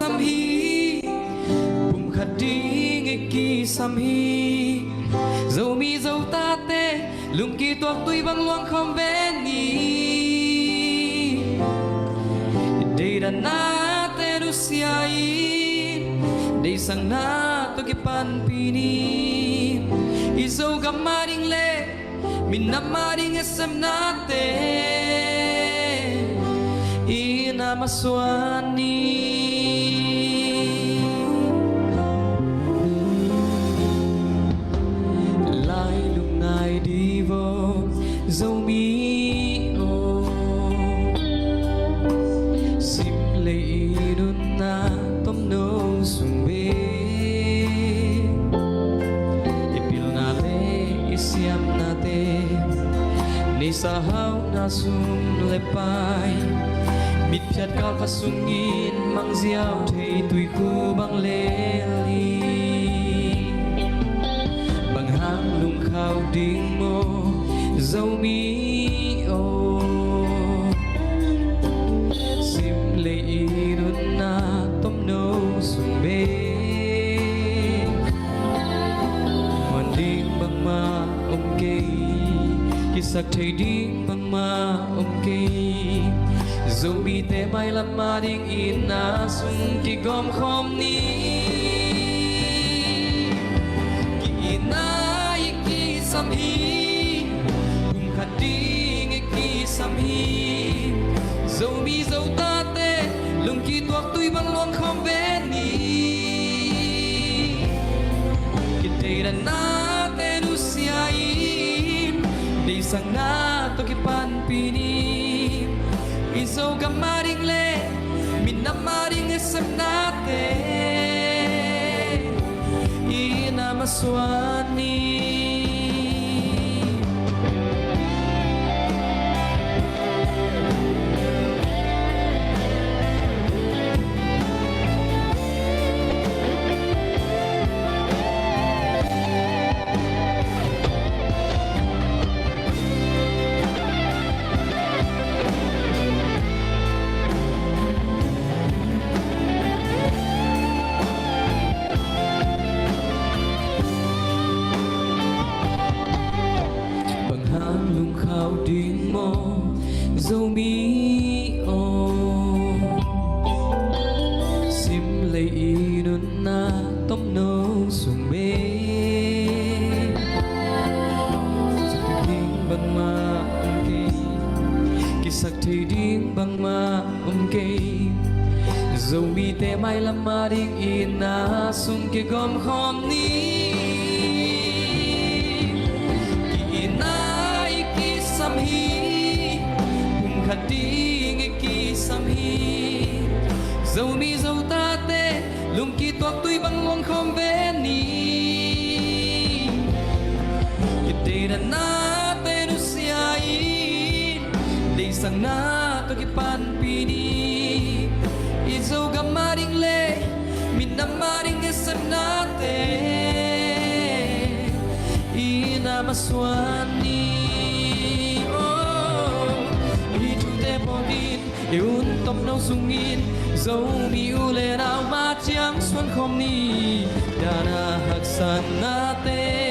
tâm hi bùng khát đi ngay kỳ xăm hi dầu mi dầu ta tê lùng kỳ tuộc tuy băng loang không vẽ ni đây đã na tê du siai đây sang na tôi cái pan pini izo gamaring le min namaring esem na te ina maswani lai lúc ngài đi vô dâu mi ô sim lệ đun na tom nô sung bê ipil na le isiam na te ni sahau na sum lepay mit piat kal kasungin mang ziaw thei tui khu bang leli bang hang lung khao ding mo dâu mi ô sim lệ đun na tom nô sung bê hoàn ding bang ma kê kisak thei ding bang ma kê dâu mi te mai lam ma ding in na sung ki gom khom ni ki na ki sam hi kum khat ding ki sam hi dâu mi dâu ta te lung ki tuak tui bang luang khom ve ni ki te ra na te du siai đi sang na to ki pan pini izo gamaring le min namaring esem na te ina maswani lung khao ding mo dâu mi ô sim lệ đun na tom nô sung bê ding bang ma kê kisak thei ding bang ma kê dâu mi te mai lam ma ding in na sung ke gom khom ni sam hi kum khat ding ki sam hi dâu mi dâu ta te lung ki tuak tui bang luang khom ve ni ki te ra na te du siai dei sang na to ki pan pi ni i dâu gamaring le min namaring esem na te ina maswani iun tom nâu sungin dâu mi u le nào ma chiang xuân không ni đà na hak san na te